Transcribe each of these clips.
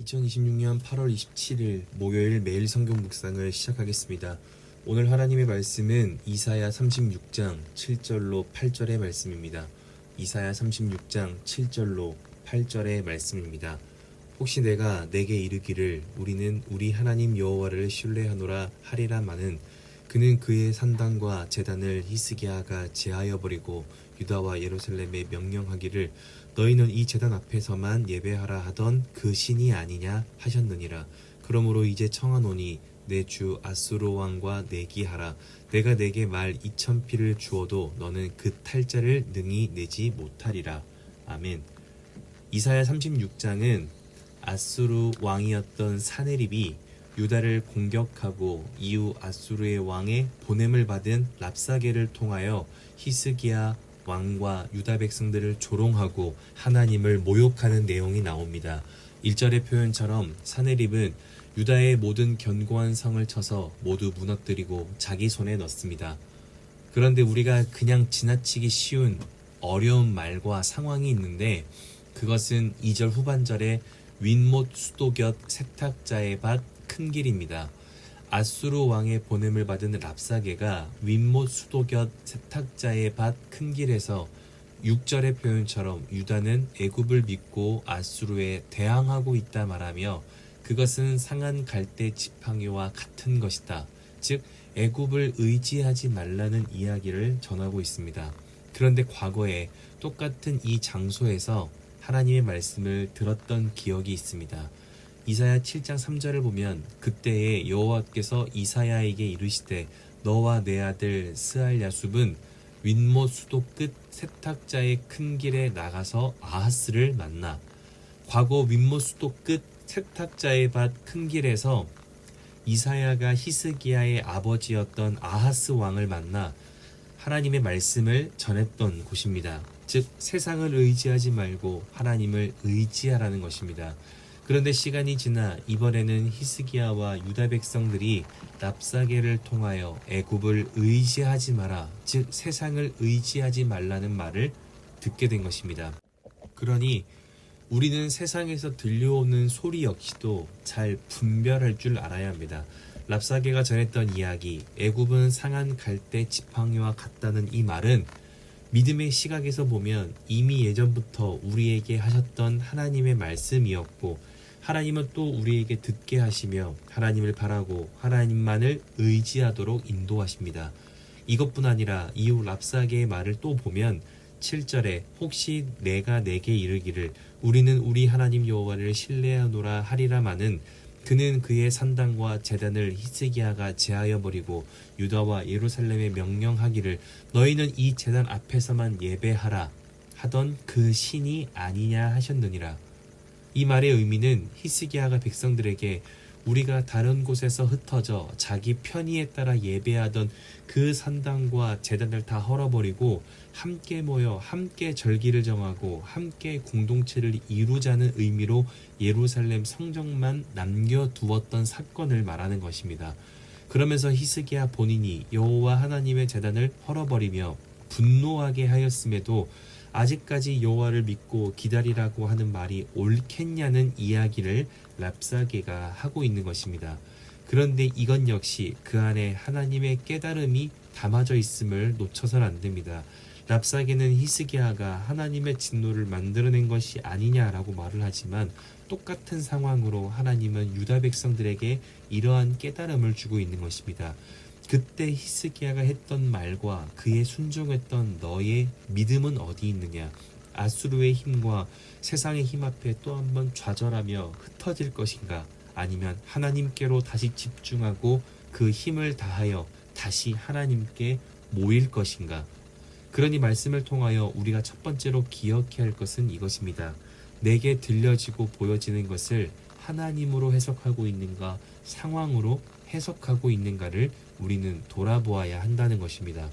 2026년 8월 27일 목요일 매일 성경 묵상을 시작하겠습니다. 오늘 하나님의 말씀은 이사야 36장 7절로 8절의 말씀입니다. 이사야 36장 7절로 8절의 말씀입니다. 혹시 내가 내게 이르기를 우리는 우리 하나님 여호와를 신뢰하노라 하리라마는 그는 그의 산당과 제단을 히스기야가 제하여 버리고 유다와 예루살렘에 명령하기를 너희는 이 제단 앞에서만 예배하라 하던 그 신이 아니냐 하셨느니라. 그러므로 이제 청하노니 내 주 아수르 왕과 내기하라. 내가 내게 말 2000피를 주어도 너는 그 탈자를 능히 내지 못하리라. 아멘. 이사야 36장은 아수르 왕이었던 사네립이 유다를 공격하고 이후 아수르의 왕의 보냄을 받은 랍사게를 통하여 히스기야 왕과 유다 백성들을 조롱하고 하나님을 모욕하는 내용이 나옵니다. 1절의 표현처럼 사네립은 유다의 모든 견고한 성을 쳐서 모두 무너뜨리고 자기 손에 넣습니다. 그런데 우리가 그냥 지나치기 쉬운 어려운 말과 상황이 있는데 그것은 2절 후반절에 윗못 수도곁 세탁자의 밭 큰 길입니다. 아수르 왕의 보냄을 받은 랍사게가 윗못 수도곁 세탁자의 밭 큰 길에서 6절의 표현처럼 유다는 애굽을 믿고 아수르에 대항하고 있다 말하며 그것은 상한 갈대 지팡이와 같은 것이다. 즉 애굽을 의지하지 말라는 이야기를 전하고 있습니다. 그런데 과거에 똑같은 이 장소에서 하나님의 말씀을 들었던 기억이 있습니다. 이사야 7장 3절을 보면 그때에 여호와께서 이사야에게 이르시되 너와 내 아들 스알야숲은 윗못 수도 끝 세탁자의 큰 길에 나가서 아하스를 만나. 과거 윗못 수도 끝 세탁자의 밭 큰 길에서 이사야가 히스기야의 아버지였던 아하스 왕을 만나 하나님의 말씀을 전했던 곳입니다. 즉 세상을 의지하지 말고 하나님을 의지하라는 것입니다. 그런데 시간이 지나 이번에는 히스기야와 유다 백성들이 랍사게를 통하여 애굽을 의지하지 마라, 즉 세상을 의지하지 말라는 말을 듣게 된 것입니다. 그러니 우리는 세상에서 들려오는 소리 역시도 잘 분별할 줄 알아야 합니다. 랍사게가 전했던 이야기, 애굽은 상한 갈대 지팡이와 같다는 이 말은 믿음의 시각에서 보면 이미 예전부터 우리에게 하셨던 하나님의 말씀이었고 하나님은 또 우리에게 듣게 하시며 하나님을 바라고 하나님만을 의지하도록 인도하십니다. 이것뿐 아니라 이후 랍사게의 말을 또 보면 7절에 혹시 내가 내게 이르기를 우리는 우리 하나님 여호와를 신뢰하노라 하리라마는 그는 그의 산당과 제단을 히스기야가 제하여 버리고 유다와 예루살렘에 명령하기를 너희는 이 제단 앞에서만 예배하라 하던 그 신이 아니냐 하셨느니라. 이 말의 의미는 히스기야가 백성들에게 우리가 다른 곳에서 흩어져 자기 편의에 따라 예배하던 그 산당과 제단을 다 헐어버리고 함께 모여 함께 절기를 정하고 함께 공동체를 이루자는 의미로 예루살렘 성전만 남겨두었던 사건을 말하는 것입니다. 그러면서 히스기야 본인이 여호와 하나님의 제단을 헐어버리며 분노하게 하였음에도 아직까지 여호와를 믿고 기다리라고 하는 말이 옳겠냐는 이야기를 랍사게가 하고 있는 것입니다. 그런데 이건 역시 그 안에 하나님의 깨달음이 담아져 있음을 놓쳐서는 안 됩니다. 랍사게는 히스기야가 하나님의 진노를 만들어낸 것이 아니냐라고 말을 하지만 똑같은 상황으로 하나님은 유다 백성들에게 이러한 깨달음을 주고 있는 것입니다. 그때 히스기야가 했던 말과 그에 순종했던 너의 믿음은 어디 있느냐? 아수르의 힘과 세상의 힘 앞에 또 한번 좌절하며 흩어질 것인가? 아니면 하나님께로 다시 집중하고 그 힘을 다하여 다시 하나님께 모일 것인가? 그러니 말씀을 통하여 우리가 첫 번째로 기억해야 할 것은 이것입니다. 내게 들려지고 보여지는 것을 하나님으로 해석하고 있는가, 상황으로 해석하고 있는가를 우리는 돌아보아야 한다는 것입니다.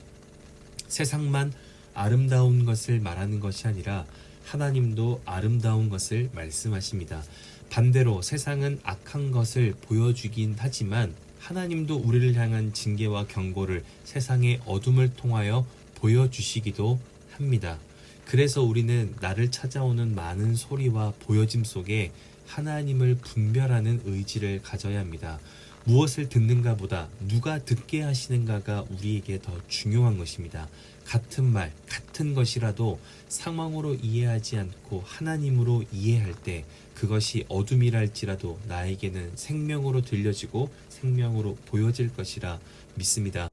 세상만 아름다운 것을 말하는 것이 아니라 하나님도 아름다운 것을 말씀하십니다. 반대로 세상은 악한 것을 보여주긴 하지만 하나님도 우리를 향한 징계와 경고를 세상의 어둠을 통하여 보여주시기도 합니다. 그래서 우리는 나를 찾아오는 많은 소리와 보여짐 속에 하나님을 분별하는 의지를 가져야 합니다. 무엇을 듣는가 보다 누가 듣게 하시는가가 우리에게 더 중요한 것입니다. 같은 말, 같은 것이라도 상황으로 이해하지 않고 하나님으로 이해할 때 그것이 어둠이랄지라도 나에게는 생명으로 들려지고 생명으로 보여질 것이라 믿습니다.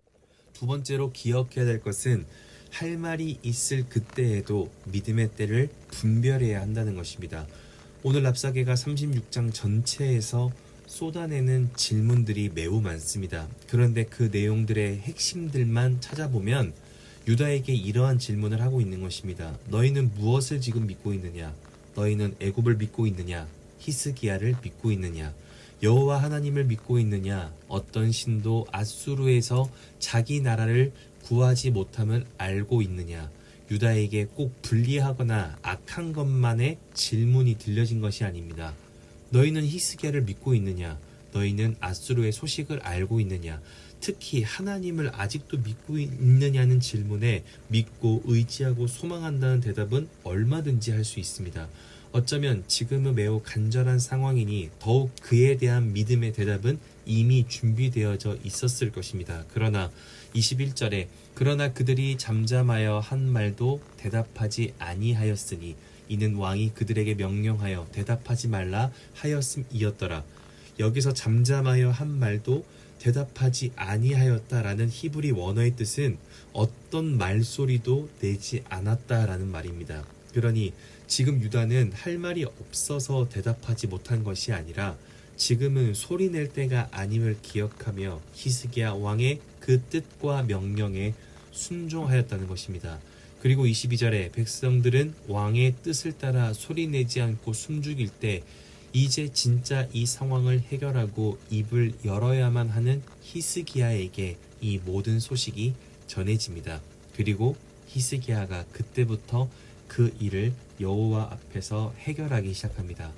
두 번째로 기억해야 될 것은 할 말이 있을 그때에도 믿음의 때를 분별해야 한다는 것입니다. 오늘 랍사개가 36장 전체에서 쏟아내는 질문들이 매우 많습니다. 그런데 그 내용들의 핵심들만 찾아보면 유다에게 이러한 질문을 하고 있는 것입니다. 너희는 무엇을 지금 믿고 있느냐? 너희는 애굽을 믿고 있느냐? 히스기야를 믿고 있느냐? 여호와 하나님을 믿고 있느냐? 어떤 신도 앗수르에서 자기 나라를 구하지 못함을 알고 있느냐? 유다에게 꼭 불리하거나 악한 것만의 질문이 들려진 것이 아닙니다. 너희는 히스기야를 믿고 있느냐? 너희는 앗수르의 소식을 알고 있느냐? 특히 하나님을 아직도 믿고 있느냐는 질문에 믿고 의지하고 소망한다는 대답은 얼마든지 할 수 있습니다. 어쩌면 지금은 매우 간절한 상황이니 더욱 그에 대한 믿음의 대답은 이미 준비되어져 있었을 것입니다. 그러나 21절에 그러나 그들이 잠잠하여 한 말도 대답하지 아니하였으니 이는 왕이 그들에게 명령하여 대답하지 말라 하였음이었더라. 여기서 잠잠하여 한 말도 대답하지 아니하였다라는 히브리 원어의 뜻은 어떤 말소리도 내지 않았다라는 말입니다. 그러니 지금 유다는 할 말이 없어서 대답하지 못한 것이 아니라 지금은 소리낼 때가 아님을 기억하며 히스기야 왕의 그 뜻과 명령에 순종하였다는 것입니다. 그리고 22절에 백성들은 왕의 뜻을 따라 소리내지 않고 숨죽일 때 이제 진짜 이 상황을 해결하고 입을 열어야만 하는 히스기야에게 이 모든 소식이 전해집니다. 그리고 히스기야가 그때부터 그 일을 여호와 앞에서 해결하기 시작합니다.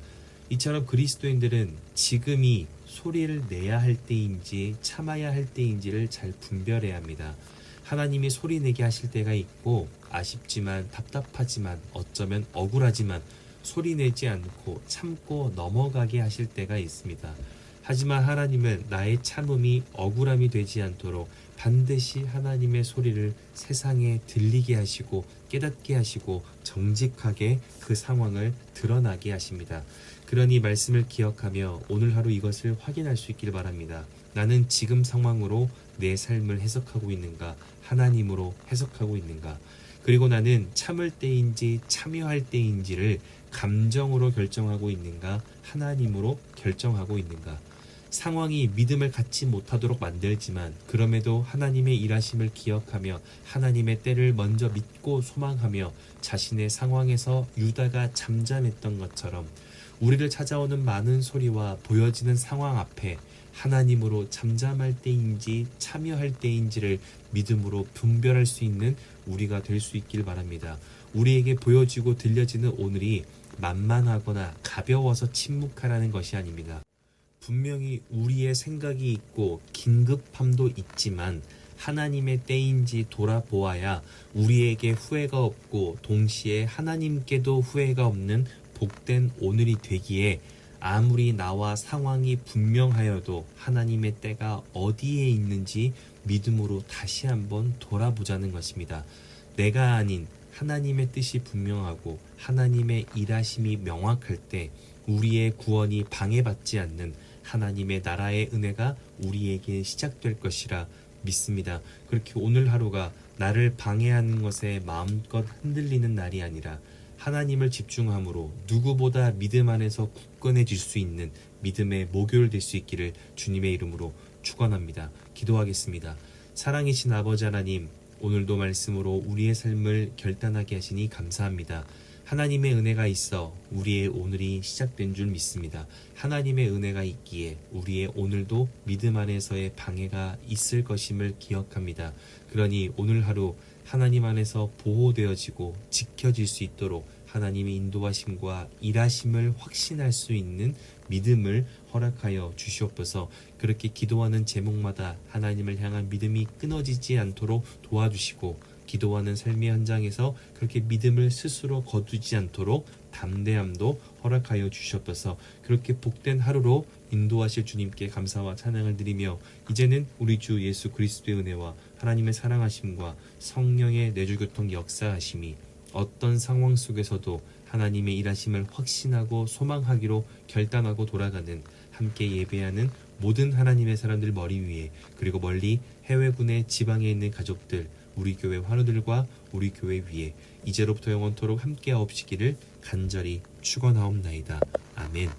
이처럼 그리스도인들은 지금이 소리를 내야 할 때인지 참아야 할 때인지를 잘 분별해야 합니다. 하나님이 소리내게 하실 때가 있고 아쉽지만 답답하지만 어쩌면 억울하지만 소리내지 않고 참고 넘어가게 하실 때가 있습니다. 하지만 하나님은 나의 참음이 억울함이 되지 않도록 반드시 하나님의 소리를 세상에 들리게 하시고 깨닫게 하시고 정직하게 그 상황을 드러나게 하십니다. 그러니 말씀을 기억하며 오늘 하루 이것을 확인할 수 있길 바랍니다. 나는 지금 상황으로 내 삶을 해석하고 있는가? 하나님으로 해석하고 있는가? 그리고 나는 참을 때인지 참여할 때인지를 감정으로 결정하고 있는가? 하나님으로 결정하고 있는가? 상황이 믿음을 갖지 못하도록 만들지만 그럼에도 하나님의 일하심을 기억하며 하나님의 때를 먼저 믿고 소망하며 자신의 상황에서 유다가 잠잠했던 것처럼 우리를 찾아오는 많은 소리와 보여지는 상황 앞에 하나님으로 잠잠할 때인지 참여할 때인지를 믿음으로 분별할 수 있는 우리가 될 수 있길 바랍니다. 우리에게 보여지고 들려지는 오늘이 만만하거나 가벼워서 침묵하라는 것이 아닙니다. 분명히 우리의 생각이 있고 긴급함도 있지만 하나님의 때인지 돌아보아야 우리에게 후회가 없고 동시에 하나님께도 후회가 없는 복된 오늘이 되기에 아무리 나와 상황이 분명하여도 하나님의 때가 어디에 있는지 믿음으로 다시 한번 돌아보자는 것입니다. 내가 아닌 하나님의 뜻이 분명하고 하나님의 일하심이 명확할 때 우리의 구원이 방해받지 않는 하나님의 나라의 은혜가 우리에게 시작될 것이라 믿습니다. 그렇게 오늘 하루가 나를 방해하는 것에 마음껏 흔들리는 날이 아니라 하나님을 집중함으로 누구보다 믿음 안에서 굳건해질 수 있는 믿음의 목요일 될 수 있기를 주님의 이름으로 축원합니다. 기도하겠습니다. 사랑이신 아버지 하나님, 오늘도 말씀으로 우리의 삶을 결단하게 하시니 감사합니다. 하나님의 은혜가 있어 우리의 오늘이 시작된 줄 믿습니다. 하나님의 은혜가 있기에 우리의 오늘도 믿음 안에서의 방해가 있을 것임을 기억합니다. 그러니 오늘 하루 하나님 안에서 보호되어지고 지켜질 수 있도록 하나님의 인도하심과 일하심을 확신할 수 있는 믿음을 허락하여 주시옵소서. 그렇게 기도하는 제목마다 하나님을 향한 믿음이 끊어지지 않도록 도와주시고 기도하는 삶의 현장에서 그렇게 믿음을 스스로 거두지 않도록 담대함도 허락하여 주시옵소서. 그렇게 복된 하루로 인도하실 주님께 감사와 찬양을 드리며 이제는 우리 주 예수 그리스도의 은혜와 하나님의 사랑하심과 성령의 내주교통 역사하심이 어떤 상황 속에서도 하나님의 일하심을 확신하고 소망하기로 결단하고 돌아가는 함께 예배하는 모든 하나님의 사람들 머리 위에 그리고 멀리 해외군의 지방에 있는 가족들 우리 교회 환우들과 우리 교회 위에 이제로부터 영원토록 함께하옵시기를 간절히 축원하옵나이다. 아멘.